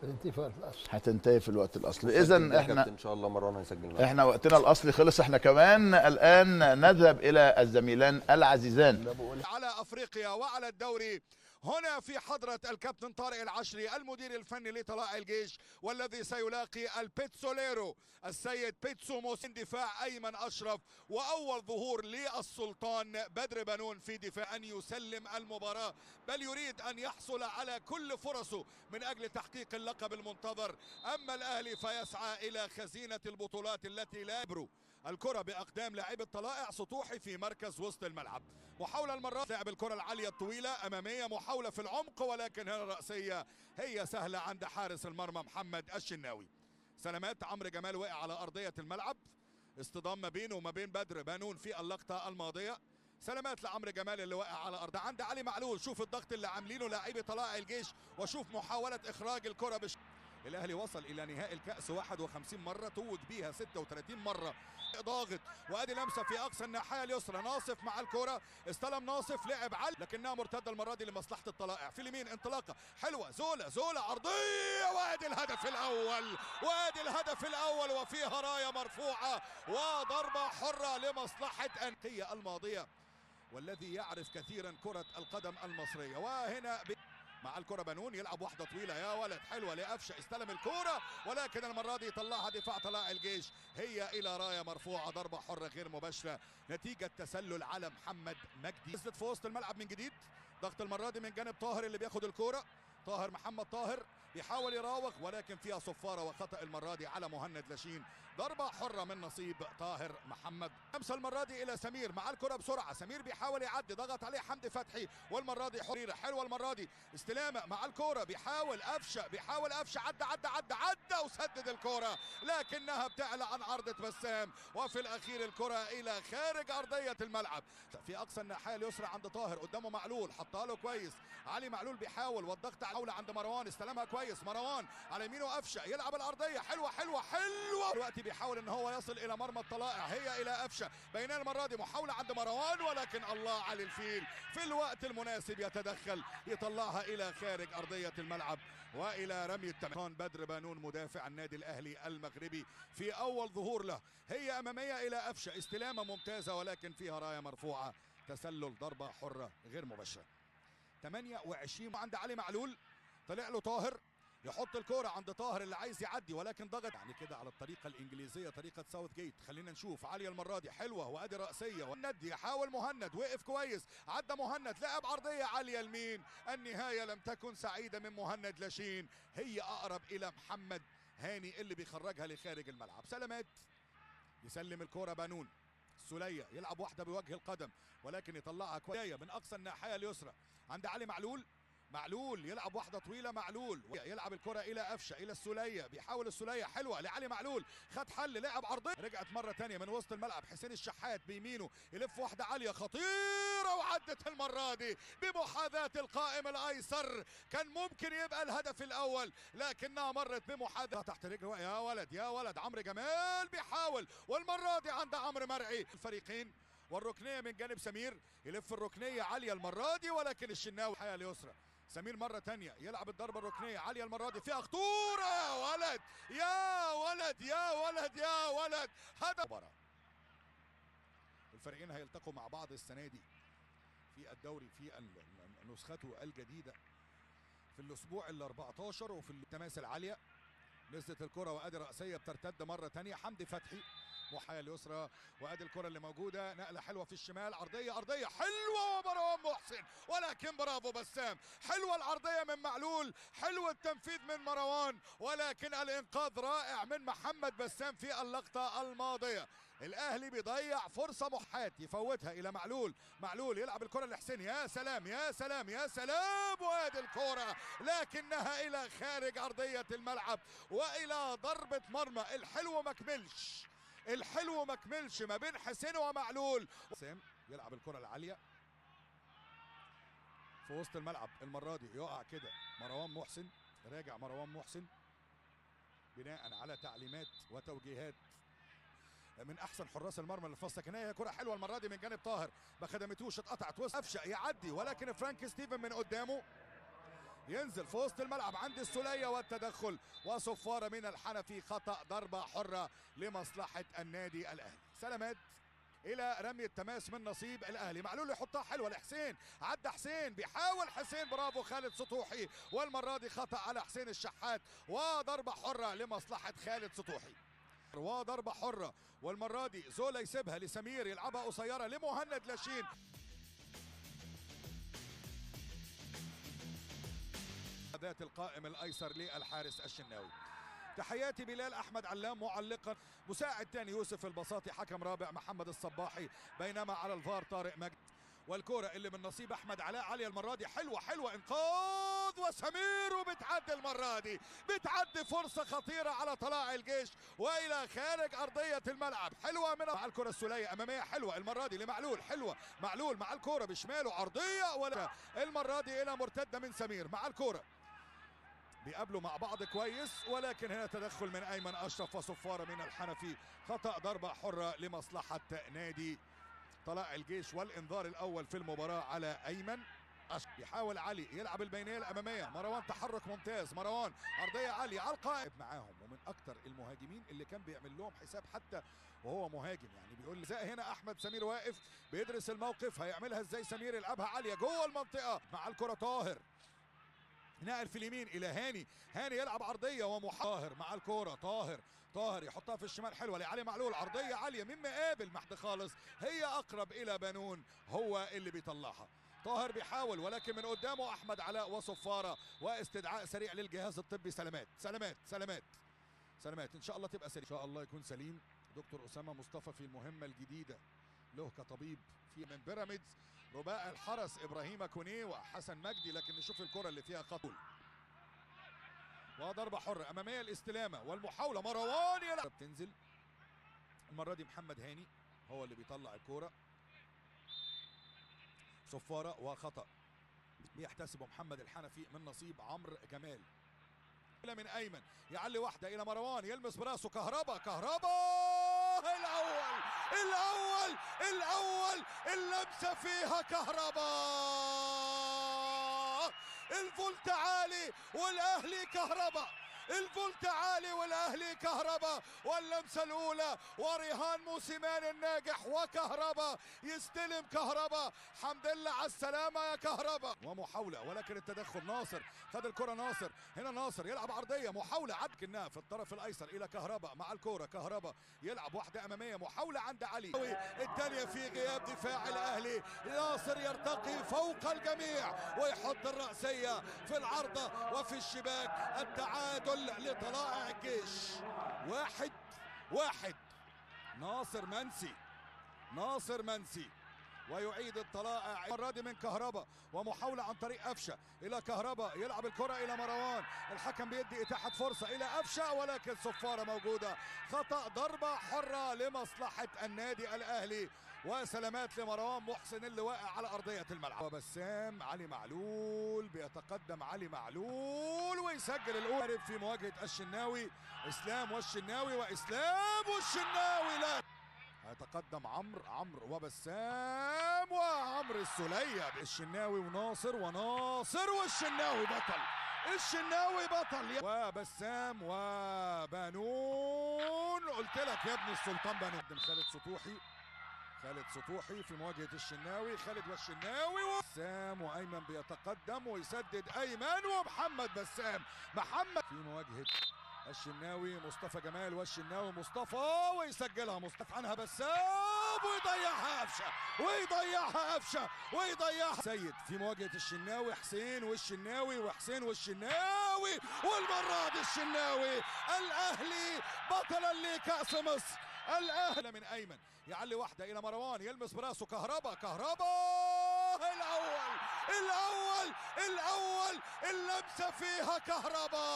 هتنتهي في الوقت الاصلي. هتنتهي في الوقت الاصلي. اذا احنا ان شاء الله مروان هيسجل معانا. احنا وقتنا الاصلي خلص. احنا كمان الان نذهب الى الزميلان العزيزان على افريقيا وعلى الدوري هنا في حضرة الكابتن طارق العشري المدير الفني لطلائع الجيش، والذي سيلاقي البيتسوليرو السيد بيتسو موسين دفاع أيمن أشرف. وأول ظهور للسلطان بدر بنون في دفاع أن يسلم المباراة، بل يريد أن يحصل على كل فرصه من أجل تحقيق اللقب المنتظر. أما الأهلي فيسعى إلى خزينة البطولات التي لا يبرو. الكرة بأقدام لاعب الطلائع سطوحي في مركز وسط الملعب. محاولة المرة لاعب الكرة العالية الطويلة أمامية، محاولة في العمق، ولكن هنا الرأسية هي سهلة عند حارس المرمى محمد الشناوي. سلامات عمرو جمال وقع على أرضية الملعب، اصطدام ما بينه وما بين بدر بنون في اللقطة الماضية. سلامات لعمرو جمال اللي وقع على أرض عند علي معلول. شوف الضغط اللي عاملينه لاعبي طلائع الجيش، وشوف محاولة إخراج الكرة الأهلي وصل إلى نهائي الكأس 51 مرة، توج بيها 36 مرة. ضاغط، وادي لمسه في اقصى الناحيه اليسرى. ناصف مع الكره، استلم ناصف، لعب على لكنها مرتده المره دي لمصلحه الطلائع. في اليمين انطلاقه حلوه، زولا عرضيه، وادي الهدف الاول، وادي الهدف الاول، وفيها رايه مرفوعه وضربه حره لمصلحه أنقية الماضيه، والذي يعرف كثيرا كره القدم المصريه. وهنا مع الكرة بنون يلعب واحدة طويلة يا ولد حلوة لأفشة، استلم الكرة، ولكن المرة دي طلعها دفاع طلائع الجيش، هي إلى راية مرفوعة، ضربة حرة غير مباشرة نتيجة تسلل على محمد مجدي. نزلت في وسط الملعب من جديد، ضغط المرة دي من جانب طاهر اللي بياخد الكرة. طاهر محمد طاهر بيحاول يراوغ، ولكن فيها صفارة وخطأ المرة دي على مهند لاشين. ضربة حرة من نصيب طاهر محمد. لمسة المرة دي إلى سمير مع الكرة بسرعة، سمير بيحاول يعدي، ضغط عليه حمدي فتحي، والمرة دي حريرة حلوة. المرة دي استلامة مع الكرة، بيحاول أفشة، عدى وسدد الكرة، لكنها بتعلى عن عرضة بسام، وفي الأخير الكرة إلى خارج أرضية الملعب في أقصى الناحية اليسرى عند طاهر، قدامه معلول، حطها له كويس. علي معلول بيحاول، والضغط على عند مروان، استلمها كويس مروان على يمينه، أفشة يلعب الأرضية حلوة. دلوقتي بيحاول ان هو يصل الى مرمى الطلائع، هي الى أفشة، بينما المرة دي محاولة عند مروان، ولكن الله علي الفيل في الوقت المناسب يتدخل يطلعها الى خارج ارضية الملعب والى رمي التمرير. بدر بنون مدافع النادي الاهلي المغربي في اول ظهور له، هي امامية الى أفشة، استلامة ممتازة ولكن فيها راية مرفوعة، تسلل ضربة حرة غير مباشرة. 28 عند علي معلول، طلع له طاهر، يحط الكرة عند طاهر اللي عايز يعدي، ولكن ضغط يعني كده على الطريقة الإنجليزية، طريقة ساوث جيت. خلينا نشوف عالية المرة دي حلوة، وادي رأسية، والند يحاول مهند، وقف كويس، عدى مهند، لعب عرضية عالية لمين؟ النهاية لم تكن سعيدة من مهند لاشين، هي أقرب إلى محمد هاني اللي بيخرجها لخارج الملعب. سلامات يسلم الكرة بنون، سولية يلعب واحدة بوجه القدم، ولكن يطلعها كويس من أقصى الناحية اليسرى عند علي معلول يلعب واحدة طويلة، معلول يلعب الكرة إلى أفشة، إلى السولية، بيحاول السولية حلوة لعلي معلول، خد حل، لعب عرضية، رجعت مرة تانية من وسط الملعب، حسين الشحات بيمينه يلف واحدة عالية خطيرة، وعدت المرة دي بمحاذاة القائم الأيسر، كان ممكن يبقى الهدف الأول، لكنها مرت بمحاذاة تحت رجله. يا ولد عمرو جمال بيحاول، والمرة دي عند عمرو مرعي. الفريقين والركنية من جانب سمير، يلف الركنية عالية المرة دي، ولكن الشناوي الحياة اليسرى. سمير مرة تانية يلعب الضربة الركنية عالية المرة دي، فيها خطورة، يا ولد هدف. الفريقين هيلتقوا مع بعض السنة دي في الدوري في نسخته الجديدة في الأسبوع ال 14 وفي التماس العالية. نزلت الكرة وادي رأسية بترتد مرة تانية، حمدي فتحي محايا اليسرى، وادي الكرة اللي موجودة، نقلة حلوة في الشمال، أرضية حلوة ومروان محسن، ولكن برافو بسام، حلوة العرضية من معلول، حلو التنفيذ من مروان، ولكن الإنقاذ رائع من محمد بسام في اللقطة الماضية. الاهلي بيضيع فرصه، محات يفوتها الى معلول يلعب الكره لحسين، يا سلام، وادي الكره لكنها الى خارج ارضيه الملعب والى ضربه مرمى. الحلو مكملش ما بين حسين ومعلول. حسين يلعب الكره العاليه في وسط الملعب، المره دي يقع كده مروان محسن، راجع مروان محسن بناء على تعليمات وتوجيهات من احسن حراس المرمى اللي في السكنيه. كره حلوه المره دي من جانب طاهر، ما خدمتوش، اتقطعت وسط أفشة يعدي، ولكن فرانك ستيفن من قدامه ينزل في وسط الملعب عند السولية والتدخل وصفارة من الحنفي، خطأ ضربة حرة لمصلحة النادي الأهلي. سلامات الى رمي التماس من نصيب الاهلي. معلول يحطها حلوه لحسين، عدى حسين، بيحاول حسين، برافو خالد سطوحي، والمره دي خطا على حسين الشحات وضربه حره لمصلحه خالد سطوحي. وضربه حره، والمره دي زولا يسيبها لسمير يلعبها قصيره لمهند لاشين. ذات القائم الايسر للحارس الشناوي. تحياتي بلال احمد علام معلقا، مساعد ثاني يوسف البساطي، حكم رابع محمد الصباحي، بينما على الفار طارق مجد. والكرة اللي من نصيب احمد علاء عالية المرة دي، حلوة انقاذ وسمير، وبتعدي المرة دي، بتعدي فرصة خطيرة على طلائع الجيش والى خارج ارضية الملعب. حلوة من مع الكرة السولية امامية، حلوة المرة دي لمعلول، حلوة معلول مع الكرة بشماله عرضية، ولا المرة دي الى مرتدة من سمير مع الكرة. بيقابلوا مع بعض كويس، ولكن هنا تدخل من ايمن اشرف وصفاره من الحنفي، خطا ضربه حره لمصلحه نادي طلائع الجيش، والانذار الاول في المباراه على ايمن اشرف. يحاول علي يلعب البينيه الاماميه، مروان تحرك ممتاز، مروان عرضيه عاليه على القائم معاهم، ومن اكثر المهاجمين اللي كان بيعمل لهم حساب حتى وهو مهاجم. يعني بيقول زي هنا احمد سمير واقف بيدرس الموقف، هيعملها ازاي سمير، يلعبها عاليه جوه المنطقه مع الكره. طاهر نقل في اليمين الى هاني يلعب عرضيه طاهر مع الكوره، طاهر يحطها في الشمال، حلوه لعلي معلول، عرضيه عاليه من مقابل محد خالص، هي اقرب الى بنون، هو اللي بيطلعها. طاهر بيحاول، ولكن من قدامه احمد علاء وصفاره، واستدعاء سريع للجهاز الطبي. سلامات ان شاء الله تبقى سليم، ان شاء الله يكون سليم. دكتور اسامه مصطفى في المهمه الجديده له كطبيب في من بيراميدز، رباع الحرس ابراهيم كونيه وحسن مجدي. لكن نشوف الكره اللي فيها خطول وضربه حره اماميه، الاستلامه والمحاوله، مروان يلعب، تنزل المره دي محمد هاني هو اللي بيطلع الكوره، صفاره وخطا بيحتسبه محمد الحنفي من نصيب عمرو جمال. من ايمن يعلي واحده الى مروان، يلمس براسه، كهربا الاول اللمسه فيها كهربا، الفولت عالي والاهلي كهربا، الفولت عالي والاهلي كهربا، واللمسه الاولى ورهان موسيمان الناجح، وكهربا يستلم كهربا، حمد لله على السلامه يا كهربا، ومحاوله، ولكن التدخل ناصر، خد الكره ناصر، هنا ناصر يلعب عرضيه، محاوله عدكناها في الطرف الايسر الى كهربا مع الكوره، كهربا يلعب واحده اماميه، محاوله عند علي، الثانيه في غياب دفاع الاهلي، ناصر يرتقي فوق الجميع ويحط الراسيه في العارضه وفي الشباك، التعادل لطلائع الجيش، 1-1. ناصر منسي ويعيد الطلائع المره دي من كهربا، ومحاوله عن طريق قفشه الى كهربا، يلعب الكره الى مروان، الحكم بيدي اتاحه فرصه الى قفشه، ولكن صفاره موجوده، خطا ضربه حره لمصلحه النادي الاهلي، وسلامات لمروان محسن اللي واقع على ارضيه الملعب. وبسام علي معلول، بيتقدم علي معلول ويسجل الاول في مواجهه الشناوي، اسلام والشناوي، لا يتقدم عمرو وبسام وعمرو السولية، الشناوي وناصر والشناوي بطل، وبسام وبنون، قلت لك يا ابن السلطان بنون. خالد سطوحي في مواجهة الشناوي، خالد والشناوي، بسام وايمن بيتقدم ويسدد ايمن، ومحمد بسام في مواجهة الشناوي، مصطفى جمال والشناوي، مصطفى ويسجلها مصطفى عنها بسام، ويضيعها قفشه سيد في مواجهه الشناوي، حسين والشناوي، والمره دي الشناوي، الاهلي بطلا لكاس مصر، الاهلي من ايمن يعلي واحده الى مروان، يلمس براسه، كهربا الاول اللمسه فيها كهربا،